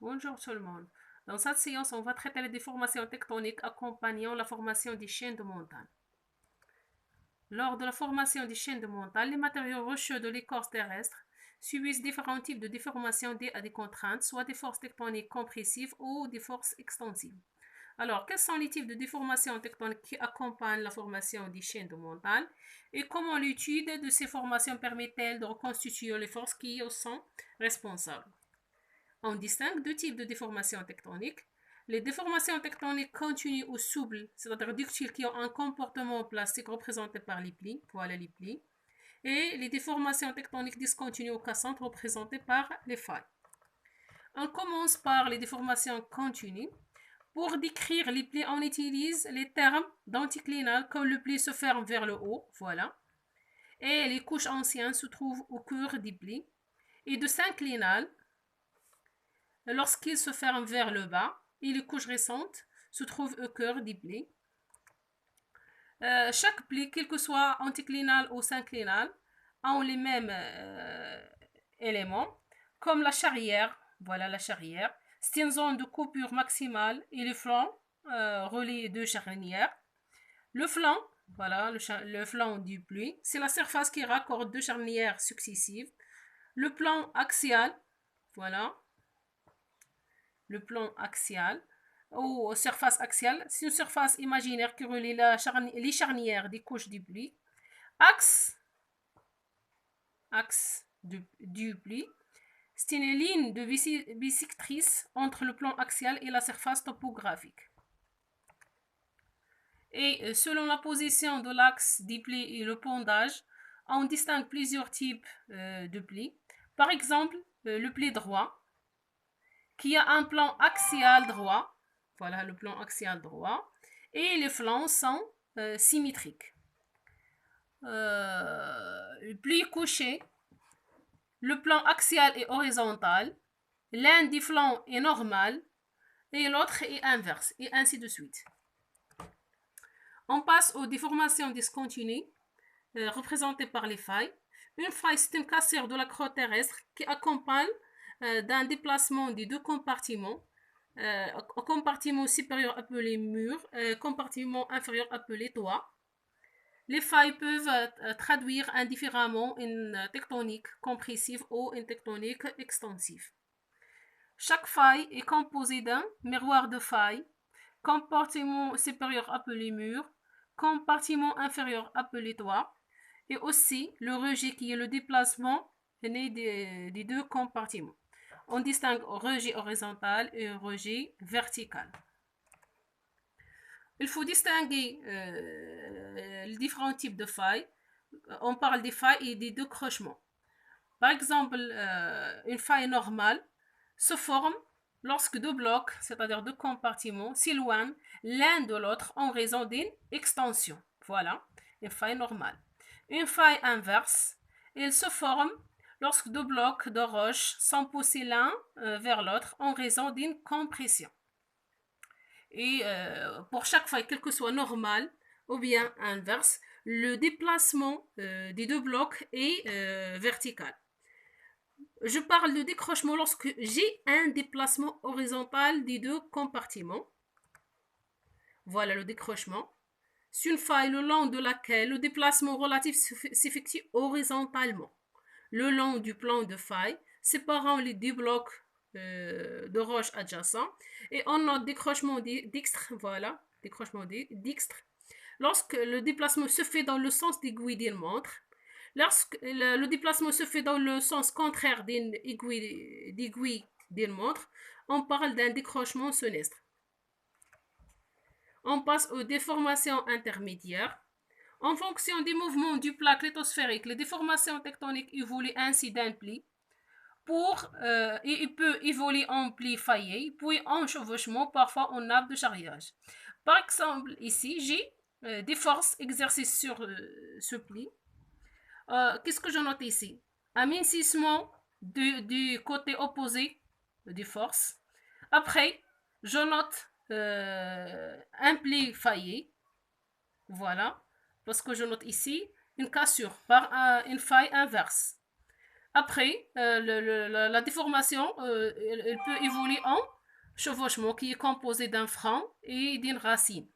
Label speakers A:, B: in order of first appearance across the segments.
A: Bonjour tout le monde. Dans cette séance, on va traiter les déformations tectoniques accompagnant la formation des chaînes de montagne. Lors de la formation des chaînes de montagne, les matériaux rocheux de l'écorce terrestre subissent différents types de déformations dues à des contraintes, soit des forces tectoniques compressives ou des forces extensives. Alors, quels sont les types de déformations tectoniques qui accompagnent la formation des chaînes de montagne et comment l'étude de ces formations permet-elle de reconstituer les forces qui en sont responsables? On distingue deux types de déformations tectoniques. Les déformations tectoniques continues ou souples, c'est-à-dire ductiles qui ont un comportement plastique représenté par les plis, voilà les plis, et les déformations tectoniques discontinues ou cassantes représentées par les failles. On commence par les déformations continues. Pour décrire les plis, on utilise les termes d'anticlinal comme le pli se ferme vers le haut, voilà, et les couches anciennes se trouvent au cœur des plis, et de synclinal, lorsqu'il se ferme vers le bas et les couches récentes se trouvent au cœur des plis. Chaque pli, quel que soit anticlinal ou synclinal, ont les mêmes éléments, comme la charrière. Voilà la charrière. C'est une zone de coupure maximale et le flanc relie deux charnières. Le flanc, voilà le flanc du pli, c'est la surface qui raccorde deux charnières successives. Le plan axial, voilà, le plan axial ou surface axiale, c'est une surface imaginaire qui relie les charnières des couches du pli. Axe, axe du pli, c'est une ligne de bisectrice entre le plan axial et la surface topographique. Et selon la position de l'axe des plis et le pondage, on distingue plusieurs types de plis. Par exemple, le pli droit, qui a un plan axial droit, voilà le plan axial droit, et les flancs sont symétriques. Le pli couché, le plan axial est horizontal, l'un des flancs est normal et l'autre est inverse, et ainsi de suite. On passe aux déformations discontinues, représentées par les failles. Une faille, c'est une cassure de la croûte terrestre qui accompagne d'un déplacement des deux compartiments. Compartiment supérieur appelé mur, compartiment inférieur appelé toit. Les failles peuvent traduire indifféremment une tectonique compressive ou une tectonique extensive. Chaque faille est composée d'un miroir de failles, compartiment supérieur appelé mur, compartiment inférieur appelé toit, et aussi le rejet qui est le déplacement né des deux compartiments. On distingue rejet horizontal et rejet vertical. Il faut distinguer les différents types de failles. On parle des failles et des décrochements. Par exemple, une faille normale se forme lorsque deux blocs, c'est-à-dire deux compartiments, s'éloignent l'un de l'autre en raison d'une extension. Voilà, une faille normale. Une faille inverse, elle se forme lorsque deux blocs de roche sont poussés l'un vers l'autre en raison d'une compression. Et pour chaque faille, quel que soit normal ou bien inverse, le déplacement des deux blocs est vertical. Je parle de décrochement lorsque j'ai un déplacement horizontal des deux compartiments. Voilà le décrochement. C'est une faille le long de laquelle le déplacement relatif s'effectue horizontalement, le long du plan de faille, séparant les deux blocs de roche adjacents. Et on note décrochement dextre, voilà, décrochement dextre, lorsque le déplacement se fait dans le sens d'aiguille d'une montre. Lorsque le déplacement se fait dans le sens contraire d'une aiguille d'une montre, on parle d'un décrochement sinistre. On passe aux déformations intermédiaires. En fonction des mouvements du plaque lithosphérique, les déformations tectoniques évoluent ainsi d'un pli et il peut évoluer en pli faillé, puis en chevauchement, parfois en nappe de charriage. Par exemple, ici, j'ai des forces exercées sur ce pli. Qu'est-ce que je note ici? Un mincissement du côté opposé des forces. Après, je note un pli faillé. Voilà. Parce que je note ici une cassure par une faille inverse. Après, la déformation, elle peut évoluer en chevauchement qui est composé d'un franc et d'une racine.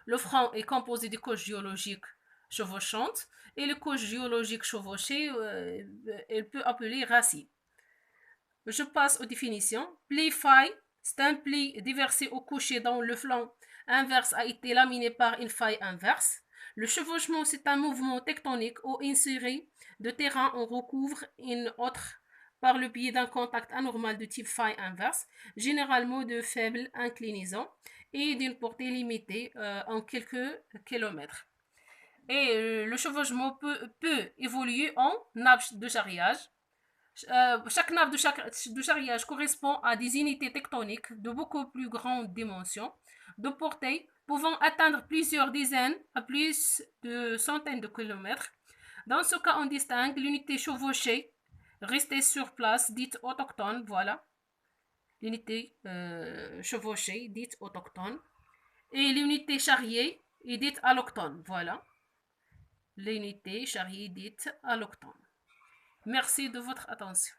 A: Le franc est composé de couches géologiques chevauchantes et les couches géologiques chevauchées, elle peut appeler racine. Je passe aux définitions. Pli-faille, c'est un pli déversé au coucher dont le flanc inverse a été laminé par une faille inverse. Le chevauchement, c'est un mouvement tectonique où une série de terrains en recouvre une autre par le biais d'un contact anormal de type faille inverse, généralement de faible inclinaison et d'une portée limitée en quelques kilomètres. Et le chevauchement peut évoluer en nappe de charriage. Chaque nappe de charriage correspond à des unités tectoniques de beaucoup plus grande dimension, de portée pouvant atteindre plusieurs dizaines à plus de centaines de kilomètres. Dans ce cas, on distingue l'unité chevauchée, restée sur place, dite autochtone, voilà, l'unité chevauchée, dite autochtone, et l'unité charriée, est dite alloctone, voilà, l'unité charriée, dite alloctone. Merci de votre attention.